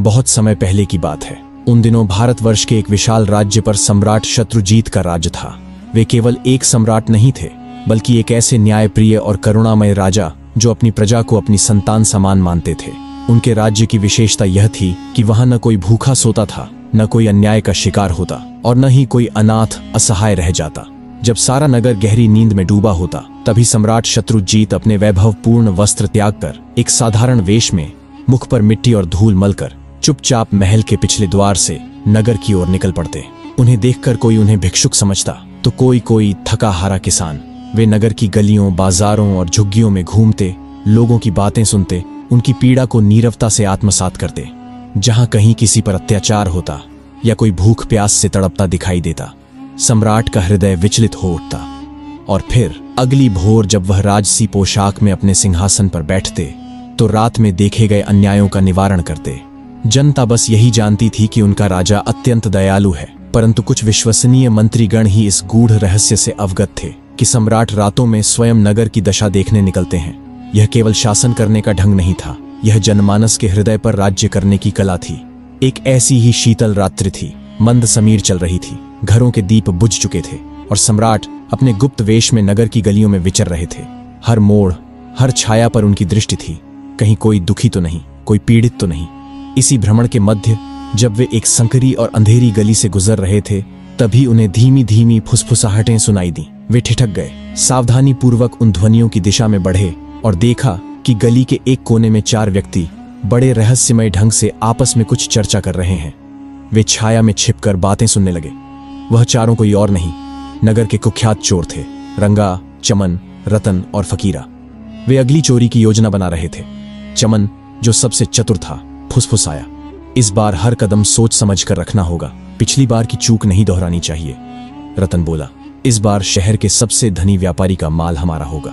बहुत समय पहले की बात है। उन दिनों भारतवर्ष के एक विशाल राज्य पर सम्राट शत्रुजीत का राज्य था। वे केवल एक सम्राट नहीं थे, बल्कि एक ऐसे न्यायप्रिय और करुणामय राजा जो अपनी प्रजा को अपनी संतान समान मानते थे। उनके राज्य की विशेषता यह थी कि वहां न कोई भूखा सोता था, न कोई अन्याय का शिकार होता और न ही कोई अनाथ असहाय रह जाता। जब सारा नगर गहरी नींद में डूबा होता, तभी सम्राट शत्रुजीत अपने वैभवपूर्ण वस्त्र त्याग कर एक साधारण वेश में, मुख पर मिट्टी और धूल मलकर, चुपचाप महल के पिछले द्वार से नगर की ओर निकल पड़ते। उन्हें देखकर कोई उन्हें भिक्षुक समझता तो कोई थका हारा किसान। वे नगर की गलियों, बाजारों और झुग्गियों में घूमते, लोगों की बातें सुनते, उनकी पीड़ा को नीरवता से आत्मसात करते। जहां कहीं किसी पर अत्याचार होता या कोई भूख प्यास से तड़पता दिखाई देता, सम्राट का हृदय विचलित हो उठता। और फिर अगली भोर जब वह राजसी पोशाक में अपने सिंहासन पर बैठते तो रात में देखे गए अन्यायों का निवारण करते। जनता बस यही जानती थी कि उनका राजा अत्यंत दयालु है, परंतु कुछ विश्वसनीय मंत्रीगण ही इस गूढ़ रहस्य से अवगत थे कि सम्राट रातों में स्वयं नगर की दशा देखने निकलते हैं। यह केवल शासन करने का ढंग नहीं था, यह जनमानस के हृदय पर राज्य करने की कला थी। एक ऐसी ही शीतल रात्रि थी, मंद समीर चल रही थी, घरों के दीप बुझ चुके थे और सम्राट अपने गुप्त वेश में नगर की गलियों में विचर रहे थे। हर मोड़, हर छाया पर उनकी दृष्टि थी, कहीं कोई दुखी तो नहीं, कोई पीड़ित तो नहीं। इसी भ्रमण के मध्य जब वे एक संकरी और अंधेरी गली से गुजर रहे थे, तभी उन्हें धीमी धीमी फुसफुसाहटें सुनाई दी। वे ठिठक गए, सावधानी पूर्वक उन ध्वनियों की दिशा में बढ़े और देखा कि गली के एक कोने में 4 व्यक्ति बड़े रहस्यमय ढंग से आपस में कुछ चर्चा कर रहे हैं। वे छाया में छिपकर बातें सुनने लगे। वह चारों कोई और नहीं, नगर के कुख्यात चोर थे, रंगा, चमन, रतन और फकीरा। वे अगली चोरी की योजना बना रहे थे। चमन, जो सबसे चतुर था, फुसफुसाया, इस बार हर कदम सोच समझ कर रखना होगा, पिछली बार की चूक नहीं दोहरानी चाहिए। रतन बोला, इस बार शहर के सबसे धनी व्यापारी का माल हमारा होगा,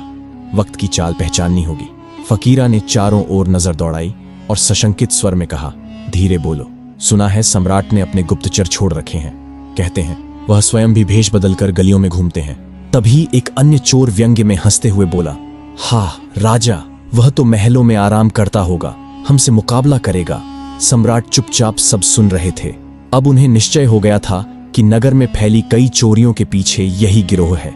वक्त की चाल पहचाननी होगी। फकीरा ने चारों ओर नजर दौड़ाई और सशंकित स्वर में कहा, धीरे बोलो, सुना है सम्राट ने अपने गुप्तचर छोड़ रखे हैं। कहते हैं वह स्वयं भी भेष बदलकर गलियों में घूमते हैं। तभी एक अन्य चोर व्यंग्य में हंसते हुए बोला, हाँ राजा, वह तो महलों में आराम करता होगा, हमसे मुकाबला करेगा। सम्राट चुपचाप सब सुन रहे थे। अब उन्हें निश्चय हो गया था कि नगर में फैली कई चोरियों के पीछे यही गिरोह है,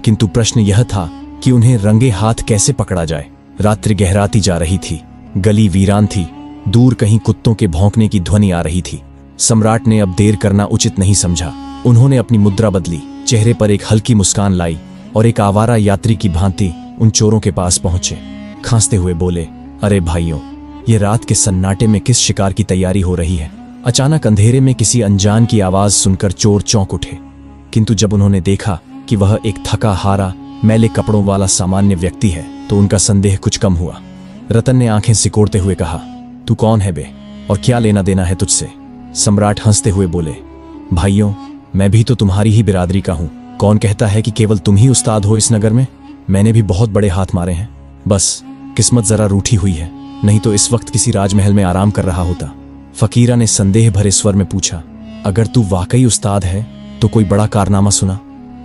किंतु प्रश्न यह था कि उन्हें रंगे हाथ कैसे पकड़ा जाए। रात्रि गहराती जा रही थी, गली वीरान थी, दूर कहीं कुत्तों के भौंकने की ध्वनि आ रही थी। सम्राट ने अब देर करना उचित नहीं समझा। उन्होंने अपनी मुद्रा बदली, चेहरे पर एक हल्की मुस्कान लाई और एक आवारा यात्री की भांति उन चोरों के पास पहुंचे। खांसते हुए बोले, अरे भाइयों, ये रात के सन्नाटे में किस शिकार की तैयारी हो रही है? अचानक अंधेरे में किसी अनजान की आवाज सुनकर चोर चौंक उठे, किंतु जब उन्होंने देखा कि वह एक थका हारा, मैले कपड़ों वाला सामान्य व्यक्ति है, तो उनका संदेह कुछ कम हुआ। रतन ने आंखें सिकोड़ते हुए कहा, तू कौन है बे, और क्या लेना देना है तुझसे? सम्राट हंसते हुए बोले, भाइयों, मैं भी तो तुम्हारी ही बिरादरी का हूं। कौन कहता है कि केवल तुम ही उस्ताद हो इस नगर में? मैंने भी बहुत बड़े हाथ मारे हैं, बस किस्मत जरा रूठी हुई है, नहीं तो इस वक्त किसी राजमहल में आराम कर रहा होता। फकीरा ने संदेह भरे स्वर में पूछा, अगर तू वाकई उस्ताद है तो कोई बड़ा कारनामा सुना?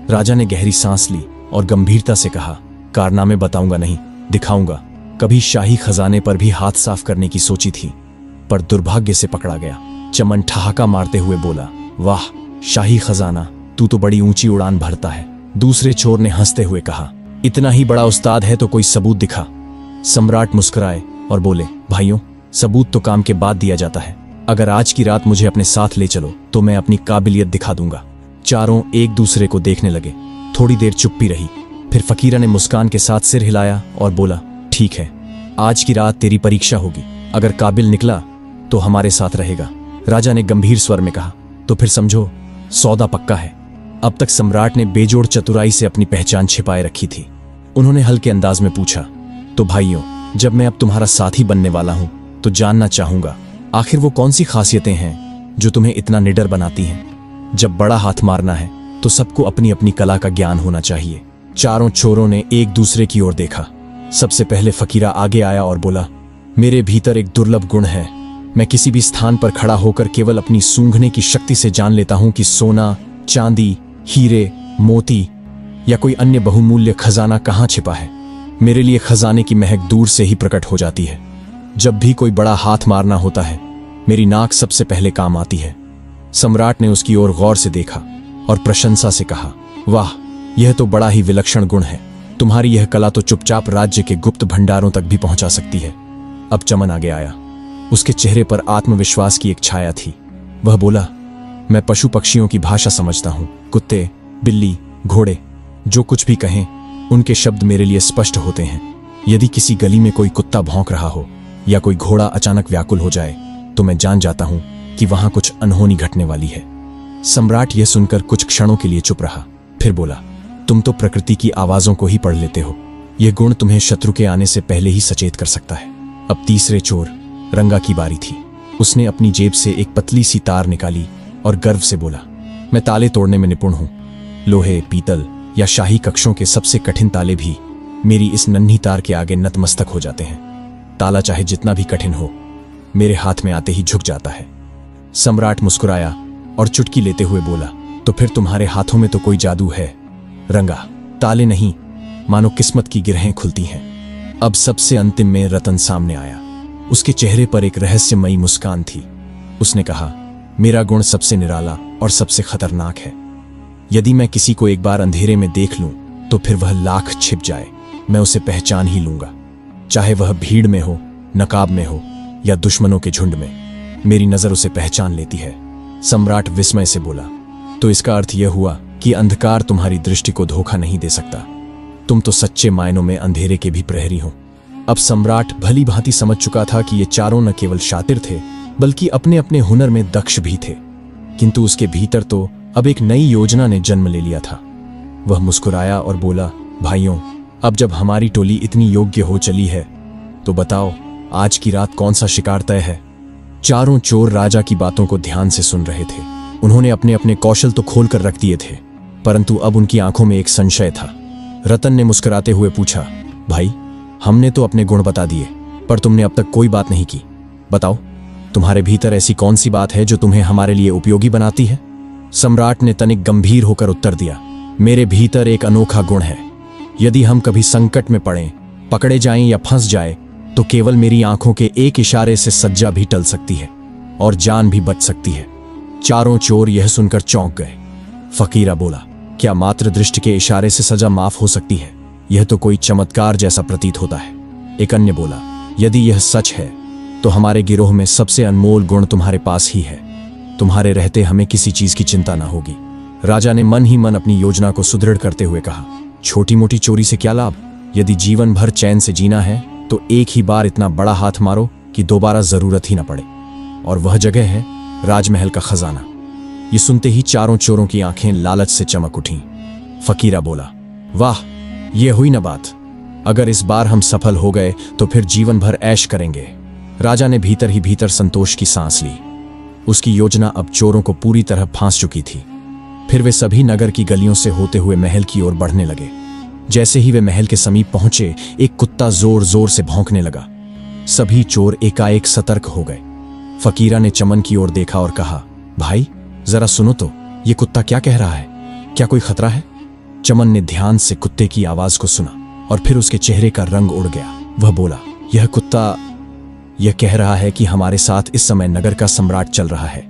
राजा ने गहरी सांस ली और गंभीरता से कहा, कारनामे बताऊंगा नहीं, दिखाऊंगा। कभी शाही खजाने पर भी हाथ साफ करने की सोची थी, पर दुर्भाग्य से पकड़ा गया। चमन ठहाका मारते हुए बोला, वाह, शाही खजाना, तू तो बड़ी ऊंची उड़ान भरता है। दूसरे चोर ने हंसते हुए कहा, इतना ही बड़ा उस्ताद है तो कोई सबूत दिखा। सम्राट मुस्कुराए और बोले, भाइयों, सबूत तो काम के बाद दिया जाता है। अगर आज की रात मुझे अपने साथ ले चलो तो मैं अपनी काबिलियत दिखा दूंगा। चारों एक दूसरे को देखने लगे। थोड़ी देर चुप्पी रही, फिर फकीरा ने मुस्कान के साथ सिर हिलाया और बोला, ठीक है, आज की रात तेरी परीक्षा होगी। अगर काबिल निकला तो हमारे साथ रहेगा। राजा ने गंभीर स्वर में कहा, तो फिर समझो सौदा पक्का है। अब तक सम्राट ने बेजोड़ चतुराई से अपनी पहचान छिपाए रखी थी। उन्होंने हल्के अंदाज में पूछा, तो भाइयों, जब मैं अब तुम्हारा साथी बनने वाला हूं तो जानना चाहूंगा, आखिर वो कौन सी खासियतें हैं जो तुम्हें इतना निडर बनाती हैं? जब बड़ा हाथ मारना है तो सबको अपनी अपनी कला का ज्ञान होना चाहिए। चारों चोरों ने एक दूसरे की ओर देखा। सबसे पहले फकीरा आगे आया और बोला, मेरे भीतर एक दुर्लभ गुण है। मैं किसी भी स्थान पर खड़ा होकर केवल अपनी सूंघने की शक्ति से जान लेता हूं कि सोना, चांदी, हीरे, मोती या कोई अन्य बहुमूल्य खजाना कहां छिपा है। मेरे लिए खजाने की महक दूर से ही प्रकट हो जाती है। जब भी कोई बड़ा हाथ मारना होता है मेरी नाक सबसे पहले काम आती है। सम्राट ने उसकी ओर गौर से देखा और प्रशंसा से कहा, वाह, यह तो बड़ा ही विलक्षण गुण है। तुम्हारी यह कला तो चुपचाप राज्य के गुप्त भंडारों तक भी पहुंचा सकती है। अब चमन आगे आया। उसके चेहरे पर आत्मविश्वास की एक छाया थी। वह बोला, मैं पशु पक्षियों की भाषा समझता हूं। कुत्ते, बिल्ली, घोड़े जो कुछ भी कहें, उनके शब्द मेरे लिए स्पष्ट होते हैं। यदि किसी गली में कोई कुत्ता भौंक रहा हो या कोई घोड़ा अचानक व्याकुल हो जाए तो मैं जान जाता हूं कि वहां कुछ अनहोनी घटने वाली है। सम्राट यह सुनकर कुछ क्षणों के लिए चुप रहा, फिर बोला, तुम तो प्रकृति की आवाजों को ही पढ़ लेते हो। यह गुण तुम्हें शत्रु के आने से पहले ही सचेत कर सकता है। अब तीसरे चोर रंगा की बारी थी। उसने अपनी जेब से एक पतली सी तार निकाली और गर्व से बोला, मैं ताले तोड़ने में निपुण हूं। लोहे, पीतल या शाही कक्षों के सबसे कठिन ताले भी मेरी इस नन्ही तार के आगे नतमस्तक हो जाते हैं। ताला चाहे जितना भी कठिन हो, मेरे हाथ में आते ही झुक जाता है। सम्राट मुस्कुराया और चुटकी लेते हुए बोला, तो फिर तुम्हारे हाथों में तो कोई जादू है रंगा, ताले नहीं, मानो किस्मत की गिरहें खुलती हैं। अब सबसे अंतिम में रतन सामने आया। उसके चेहरे पर एक रहस्यमयी मुस्कान थी। उसने कहा, मेरा गुण सबसे निराला और सबसे खतरनाक है। यदि मैं किसी को एक बार अंधेरे में देख लूं तो फिर वह लाख छिप जाए, मैं उसे पहचान ही लूंगा। चाहे वह भीड़ में हो, नकाब में हो या दुश्मनों के झुंड में, मेरी नजर उसे पहचान लेती है। सम्राट विस्मय से बोला, तो इसका अर्थ यह हुआ कि अंधकार तुम्हारी दृष्टि को धोखा नहीं दे सकता। तुम तो सच्चे मायनों में अंधेरे के भी प्रहरी हो। अब सम्राट भली भांति समझ चुका था कि ये चारों न केवल शातिर थे बल्कि अपने अपने हुनर में दक्ष भी थे। किंतु उसके भीतर तो अब एक नई योजना ने जन्म ले लिया था। वह मुस्कुराया और बोला, भाइयों, अब जब हमारी टोली इतनी योग्य हो चली है तो बताओ, आज की रात कौन सा शिकार तय है। चारों चोर राजा की बातों को ध्यान से सुन रहे थे। उन्होंने अपने अपने कौशल तो खोल कर रख दिए थे, परंतु अब उनकी आंखों में एक संशय था। रतन ने मुस्कुराते हुए पूछा, भाई, हमने तो अपने गुण बता दिए, पर तुमने अब तक कोई बात नहीं की। बताओ, तुम्हारे भीतर ऐसी कौन सी बात है जो तुम्हें हमारे लिए उपयोगी बनाती है। सम्राट ने तनिक गंभीर होकर उत्तर दिया, मेरे भीतर एक अनोखा गुण है। यदि हम कभी संकट में पड़ें, पकड़े जाएं या फंस जाए, तो केवल मेरी आंखों के एक इशारे से सज्जा भी टल सकती है और जान भी बच सकती है। चारों चोर यह सुनकर चौंक गए। फकीरा बोला, क्या मात्र दृष्टि के इशारे से सजा माफ हो सकती है? यह तो कोई चमत्कार जैसा प्रतीत होता है। एक अन्य बोला, यदि यह सच है तो हमारे गिरोह में सबसे अनमोल गुण तुम्हारे पास ही है। तुम्हारे रहते हमें किसी चीज की चिंता ना होगी। राजा ने मन ही मन अपनी योजना को सुदृढ़ करते हुए कहा, छोटी मोटी चोरी से क्या लाभ? यदि जीवन भर चैन से जीना है तो एक ही बार इतना बड़ा हाथ मारो कि दोबारा जरूरत ही ना पड़े। और वह जगह है राजमहल का खजाना। ये सुनते ही चारों चोरों की आंखें लालच से चमक उठीं। फकीरा बोला, वाह, ये हुई ना बात। अगर इस बार हम सफल हो गए तो फिर जीवन भर ऐश करेंगे। राजा ने भीतर ही भीतर संतोष की सांस ली। उसकी योजना अब चोरों को पूरी तरह फांस चुकी थी। फिर वे सभी नगर की गलियों से होते हुए महल की ओर बढ़ने लगे। जैसे ही वे महल के समीप पहुंचे, एक कुत्ता जोर जोर से भौंकने लगा। सभी चोर एकाएक सतर्क हो गए। फकीरा ने चमन की ओर देखा और कहा, भाई, जरा सुनो तो, ये कुत्ता क्या कह रहा है? क्या कोई खतरा है? चमन ने ध्यान से कुत्ते की आवाज को सुना और फिर उसके चेहरे का रंग उड़ गया। वह बोला, यह कुत्ता यह कह रहा है कि हमारे साथ इस समय नगर का सम्राट चल रहा है।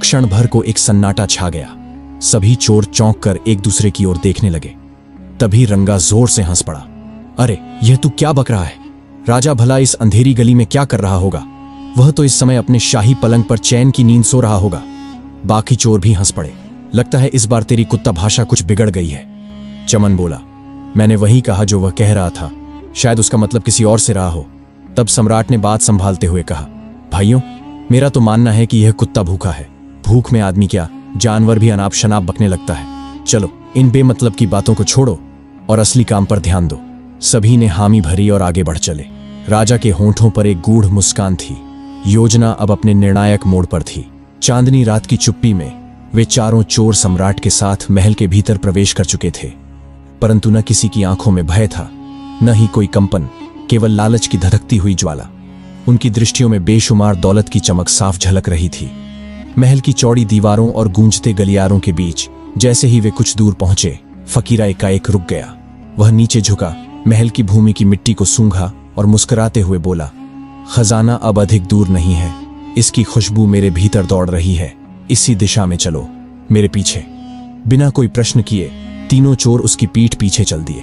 क्षण भर को एक सन्नाटा छा गया। सभी चोर चौंक कर एक दूसरे की ओर देखने लगे। तभी रंगा जोर से हंस पड़ा। अरे, यह तू क्या बक रहा है? राजा भला इस अंधेरी गली में क्या कर रहा होगा? वह तो इस समय अपने शाही पलंग पर चैन की नींद सो रहा होगा। बाकी चोर भी हंस पड़े। लगता है इस बार तेरी कुत्ता भाषा कुछ बिगड़ गई है। चमन बोला, मैंने वही कहा जो वह कह रहा था। शायद उसका मतलब किसी और से रहा हो। तब सम्राट ने बात संभालते हुए कहा, भाइयों, मेरा तो मानना है कि यह कुत्ता भूखा है। भूख में आदमी क्या, जानवर भी अनाप शनाप बकने लगता है। चलो, इन बेमतलब की बातों को छोड़ो और असली काम पर ध्यान दो। सभी ने हामी भरी और आगे बढ़ चले। राजा के होंठों पर एक गूढ़ मुस्कान थी। योजना अब अपने निर्णायक मोड़ पर थी। चांदनी रात की चुप्पी में वे चारों चोर सम्राट के साथ महल के भीतर प्रवेश कर चुके थे। परंतु न किसी की आंखों में भय था, न ही कोई कंपन, केवल लालच की धधकती हुई ज्वाला। उनकी दृष्टियों में बेशुमार दौलत की चमक साफ झलक रही थी। महल की चौड़ी दीवारों और गूंजते गलियारों के बीच जैसे ही वे कुछ दूर पहुंचे, फकीरा एकाएक रुक गया। वह नीचे झुका, महल की भूमि की मिट्टी को सूंघा और मुस्कुराते हुए बोला, खजाना अब अधिक दूर नहीं है। इसकी खुशबू मेरे भीतर दौड़ रही है, इसी दिशा में चलो, मेरे पीछे। बिना कोई प्रश्न किए तीनों चोर उसकी पीठ पीछे चल दिए।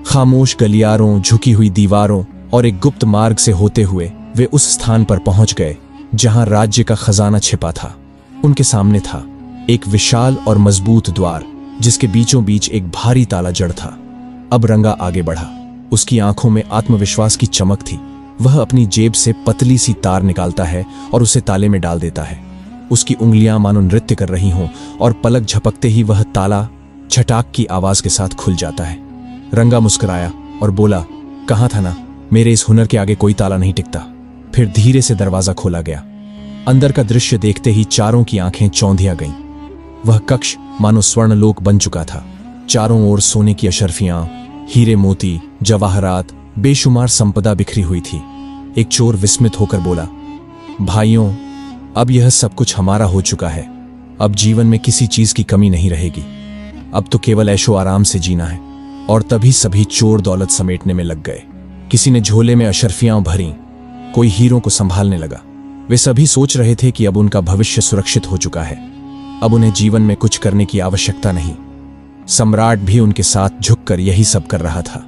खामोश गलियारों, झुकी हुई दीवारों और एक गुप्त मार्ग से होते हुए वे उस स्थान पर पहुंच गए जहां राज्य का खजाना छिपा था। उनके सामने था एक विशाल और मजबूत द्वार, जिसके बीचों बीच एक भारी ताला जड़ था। अब रंगा आगे बढ़ा। उसकी आंखों में आत्मविश्वास की चमक थी। वह अपनी जेब से पतली सी तार निकालता है और उसे ताले में डाल देता है। उसकी उंगलियां मानो नृत्य कर रही हों और पलक झपकते ही वह ताला छटाक की आवाज के साथ खुल जाता है। रंगा मुस्कुराया और बोला, कहा था ना, मेरे इस हुनर के आगे कोई ताला नहीं टिकता। फिर धीरे से दरवाजा खोला गया। अंदर का दृश्य देखते ही चारों की आंखें चौंधिया गईं। वह कक्ष मानो स्वर्णलोक बन चुका था। चारों ओर सोने की अशर्फियां, हीरे मोती, जवाहरात, बेशुमार संपदा बिखरी हुई थी। एक चोर विस्मित होकर बोला, भाइयों, अब यह सब कुछ हमारा हो चुका है। अब जीवन में किसी चीज की कमी नहीं रहेगी। अब तो केवल ऐशो आराम से जीना है। और तभी सभी चोर दौलत समेटने में लग गए। किसी ने झोले में अशर्फियां भरी, कोई हीरों को संभालने लगा। वे सभी सोच रहे थे कि अब उनका भविष्य सुरक्षित हो चुका है। अब उन्हें जीवन में कुछ करने की आवश्यकता नहीं। सम्राट भी उनके साथ झुककर यही सब कर रहा था,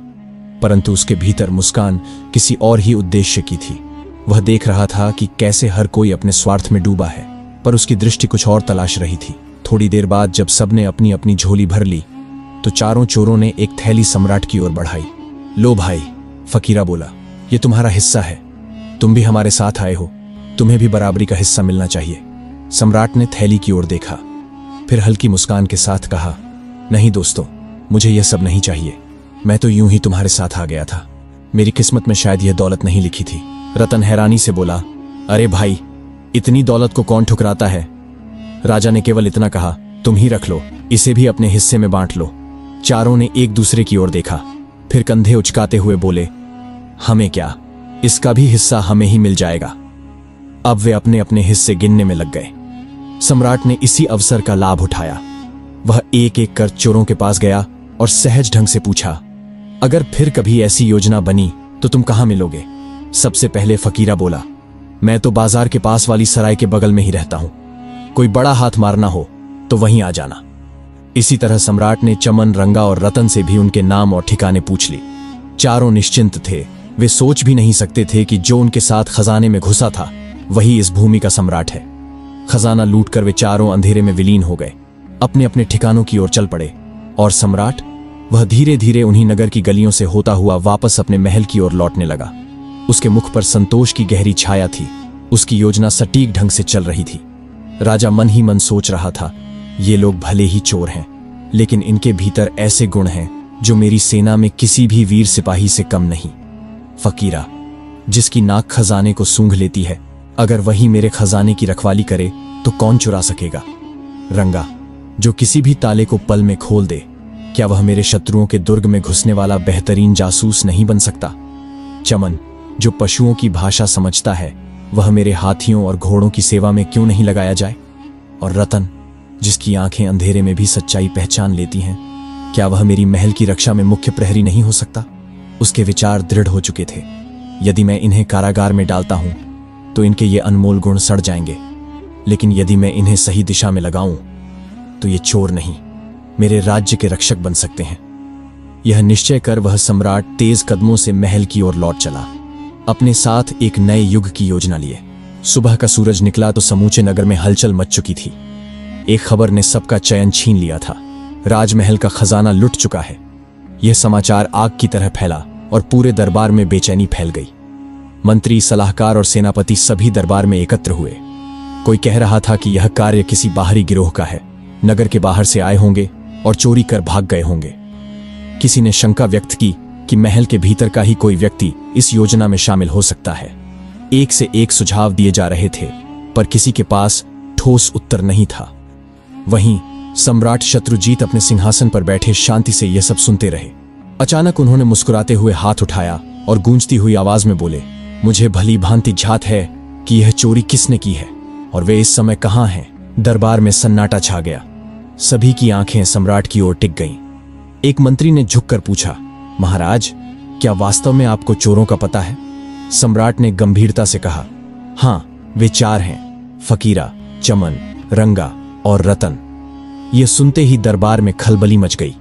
परंतु उसके भीतर मुस्कान किसी और ही उद्देश्य की थी। वह देख रहा था कि कैसे हर कोई अपने स्वार्थ में डूबा है, पर उसकी दृष्टि कुछ और तलाश रही थी। थोड़ी देर बाद जब सबने अपनी अपनी झोली भर ली तो चारों चोरों ने एक थैली सम्राट की ओर बढ़ाई। लो भाई, फकीरा बोला, ये तुम्हारा हिस्सा है। तुम भी हमारे साथ आए हो, तुम्हें भी बराबरी का हिस्सा मिलना चाहिए। सम्राट ने थैली की ओर देखा, फिर हल्की मुस्कान के साथ कहा, नहीं दोस्तों, मुझे यह सब नहीं चाहिए। मैं तो यूं ही तुम्हारे साथ आ गया था। मेरी किस्मत में शायद यह दौलत नहीं लिखी थी। रतन हैरानी से बोला, अरे भाई, इतनी दौलत को कौन ठुकराता है? राजा ने केवल इतना कहा, तुम ही रख लो, इसे भी अपने हिस्से में बांट लो। चारों ने एक दूसरे की ओर देखा, फिर कंधे उचकाते हुए बोले, हमें क्या, इसका भी हिस्सा हमें ही मिल जाएगा। अब वे अपने अपने हिस्से गिनने में लग गए। सम्राट ने इसी अवसर का लाभ उठाया। वह एक एक कर चोरों के पास गया और सहज ढंग से पूछा, अगर फिर कभी ऐसी योजना बनी तो तुम कहां मिलोगे? सबसे पहले फकीरा बोला, मैं तो बाजार के पास वाली सराय के बगल में ही रहता हूं। कोई बड़ा हाथ मारना हो तो वहीं आ जाना। इसी तरह सम्राट ने चमन, रंगा और रतन से भी उनके नाम और ठिकाने पूछ ली। चारों निश्चिंत थे। वे सोच भी नहीं सकते थे कि जो उनके साथ खजाने में घुसा था वही इस भूमि का सम्राट है। खजाना लूटकर वे चारों अंधेरे में विलीन हो गए, अपने अपने ठिकानों की ओर चल पड़े। और सम्राट, वह धीरे धीरे उन्हीं नगर की गलियों से होता हुआ वापस अपने महल की ओर लौटने लगा। उसके मुख पर संतोष की गहरी छाया थी। उसकी योजना सटीक ढंग से चल रही थी। राजा मन ही मन सोच रहा था, ये लोग भले ही चोर हैं, लेकिन इनके भीतर ऐसे गुण हैं जो मेरी सेना में किसी भी वीर सिपाही से कम नहीं। फकीरा, जिसकी नाक खजाने को सूंघ लेती है, अगर वही मेरे खजाने की रखवाली करे तो कौन चुरा सकेगा? रंगा, जो किसी भी ताले को पल में खोल दे, क्या वह मेरे शत्रुओं के दुर्ग में घुसने वाला बेहतरीन जासूस नहीं बन सकता? चमन, जो पशुओं की भाषा समझता है, वह मेरे हाथियों और घोड़ों की सेवा में क्यों नहीं लगाया जाए? और रतन, जिसकी आंखें अंधेरे में भी सच्चाई पहचान लेती हैं, क्या वह मेरी महल की रक्षा में मुख्य प्रहरी नहीं हो सकता? उसके विचार दृढ़ हो चुके थे। यदि मैं इन्हें कारागार में डालता हूं तो इनके ये अनमोल गुण सड़ जाएंगे, लेकिन यदि मैं इन्हें सही दिशा में लगाऊं तो ये चोर नहीं, मेरे राज्य के रक्षक बन सकते हैं। यह निश्चय कर वह सम्राट तेज कदमों से महल की ओर लौट चला, अपने साथ एक नए युग की योजना लिए। सुबह का सूरज निकला तो समूचे नगर में हलचल मच चुकी थी। एक खबर ने सबका चयन छीन लिया था। राजमहल का खजाना लुट चुका है। यह समाचार आग की तरह फैला और पूरे दरबार में बेचैनी फैल गई। मंत्री, सलाहकार और सेनापति सभी दरबार में एकत्र हुए। कोई कह रहा था कि यह कार्य किसी बाहरी गिरोह का है, नगर के बाहर से आए होंगे और चोरी कर भाग गए होंगे। किसी ने शंका व्यक्त की कि महल के भीतर का ही कोई व्यक्ति इस योजना में शामिल हो सकता है। एक से एक सुझाव दिए जा रहे थे, पर किसी के पास ठोस उत्तर नहीं था। वहीं सम्राट शत्रुजीत अपने सिंहासन पर बैठे शांति से यह सब सुनते रहे। अचानक उन्होंने मुस्कुराते हुए हाथ उठाया और गूंजती हुई आवाज में बोले, मुझे भली भांति झात है कि यह चोरी किसने की है और वे इस समय कहां हैं। दरबार में सन्नाटा छा गया। सभी की आंखें सम्राट की ओर टिक गईं। एक मंत्री ने झुककर पूछा, महाराज, क्या वास्तव में आपको चोरों का पता है? सम्राट ने गंभीरता से कहा, हां, वे चार हैं। फकीरा, चमन, रंगा और रतन। यह सुनते ही दरबार में खलबली मच गई।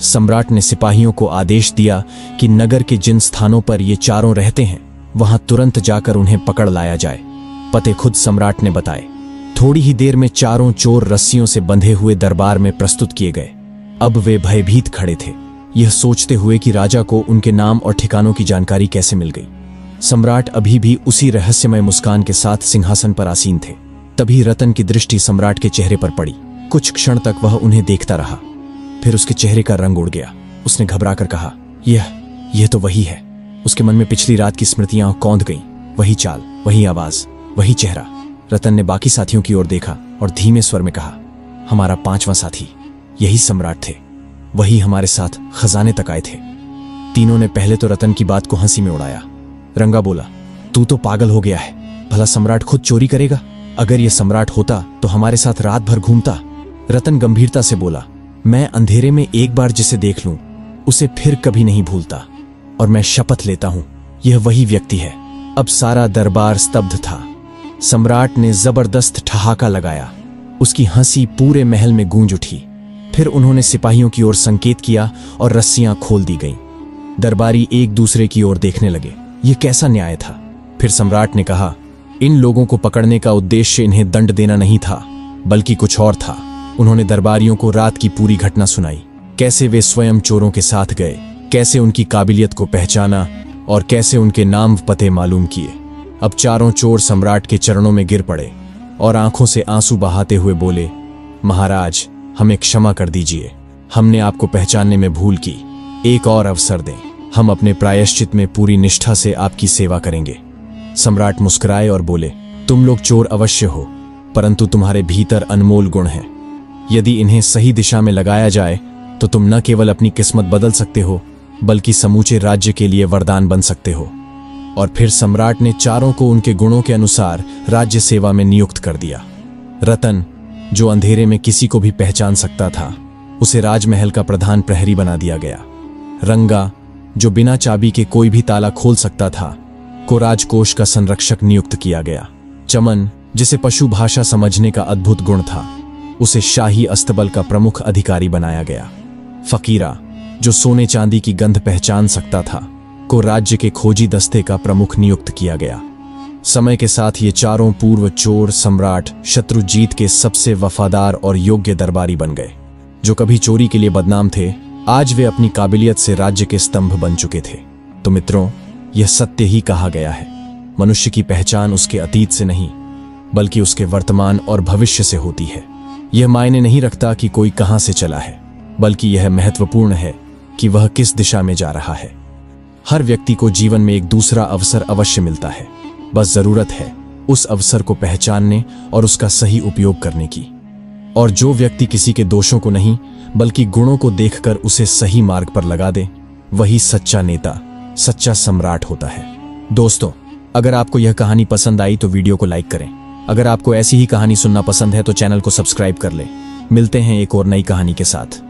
सम्राट ने सिपाहियों को आदेश दिया कि नगर के जिन स्थानों पर ये चारों रहते हैं वहां तुरंत जाकर उन्हें पकड़ लाया जाए। पते खुद सम्राट ने बताए। थोड़ी ही देर में चारों चोर रस्सियों से बंधे हुए दरबार में प्रस्तुत किए गए। अब वे भयभीत खड़े थे, यह सोचते हुए कि राजा को उनके नाम और ठिकानों की जानकारी कैसे मिल गई। सम्राट अभी भी उसी रहस्यमय मुस्कान के साथ सिंहासन पर आसीन थे। तभी रतन की दृष्टि सम्राट के चेहरे पर पड़ी। कुछ क्षण तक वह उन्हें देखता रहा, फिर उसके चेहरे का रंग उड़ गया। उसने घबराकर कहा, यह तो वही है। उसके मन में पिछली रात की स्मृतियां कौंध गईं। वही चाल, वही आवाज, वही चेहरा। रतन ने बाकी साथियों की ओर देखा और धीमे स्वर में कहा, हमारा 5वां साथी, यही सम्राट थे। वही हमारे साथ खजाने तक आए थे। तीनों ने पहले तो रतन की बात को हंसी में उड़ाया। रंगा बोला, तू तो पागल हो गया है। भला सम्राट खुद चोरी करेगा? अगर यह सम्राट होता तो हमारे साथ रात भर घूमता। रतन गंभीरता से बोला, मैं अंधेरे में एक बार जिसे देख लूं उसे फिर कभी नहीं भूलता, और मैं शपथ लेता हूं यह वही व्यक्ति है। अब सारा दरबार स्तब्ध था। सम्राट ने जबरदस्त ठहाका लगाया। उसकी हंसी पूरे महल में गूंज उठी। फिर उन्होंने सिपाहियों की ओर संकेत किया और रस्सियां खोल दी गईं। दरबारी एक दूसरे की ओर देखने लगे। यह कैसा न्याय था? फिर सम्राट ने कहा, इन लोगों को पकड़ने का उद्देश्य इन्हें दंड देना नहीं था, बल्कि कुछ और था। उन्होंने दरबारियों को रात की पूरी घटना सुनाई, कैसे वे स्वयं चोरों के साथ गए, कैसे उनकी काबिलियत को पहचाना और कैसे उनके नाम पते मालूम किए। अब चारों चोर सम्राट के चरणों में गिर पड़े और आंखों से आंसू बहाते हुए बोले, महाराज, हमें क्षमा कर दीजिए। हमने आपको पहचानने में भूल की। एक और अवसर दें। हम अपने प्रायश्चित में पूरी निष्ठा से आपकी सेवा करेंगे। सम्राट मुस्कुराए और बोले, तुम लोग चोर अवश्य हो, परंतु तुम्हारे भीतर अनमोल गुण हैं। यदि इन्हें सही दिशा में लगाया जाए तो तुम न केवल अपनी किस्मत बदल सकते हो, बल्कि समूचे राज्य के लिए वरदान बन सकते हो। और फिर सम्राट ने चारों को उनके गुणों के अनुसार राज्य सेवा में नियुक्त कर दिया। रतन, जो अंधेरे में किसी को भी पहचान सकता था, उसे राजमहल का प्रधान प्रहरी बना दिया गया। रंगा, जो बिना चाबी के कोई भी ताला खोल सकता था, को राजकोष का संरक्षक नियुक्त किया गया। चमन, जिसे पशु भाषा समझने का अद्भुत गुण था, उसे शाही अस्तबल का प्रमुख अधिकारी बनाया गया। फकीरा, जो सोने चांदी की गंध पहचान सकता था, को राज्य के खोजी दस्ते का प्रमुख नियुक्त किया गया। समय के साथ ये चारों पूर्व चोर सम्राट शत्रुजीत के सबसे वफादार और योग्य दरबारी बन गए। जो कभी चोरी के लिए बदनाम थे, आज वे अपनी काबिलियत से राज्य के स्तंभ बन चुके थे। तो मित्रों, यह सत्य ही कहा गया है, मनुष्य की पहचान उसके अतीत से नहीं, बल्कि उसके वर्तमान और भविष्य से होती है। यह मायने नहीं रखता कि कोई कहां से चला है, बल्कि यह महत्वपूर्ण है कि वह किस दिशा में जा रहा है। हर व्यक्ति को जीवन में एक दूसरा अवसर अवश्य मिलता है, बस जरूरत है उस अवसर को पहचानने और उसका सही उपयोग करने की। और जो व्यक्ति किसी के दोषों को नहीं, बल्कि गुणों को देखकर उसे सही मार्ग पर लगा दे, वही सच्चा नेता, सच्चा सम्राट होता है। दोस्तों, अगर आपको यह कहानी पसंद आई तो वीडियो को लाइक करें। अगर आपको ऐसी ही कहानी सुनना पसंद है तो चैनल को सब्सक्राइब कर लें। मिलते हैं एक और नई कहानी के साथ।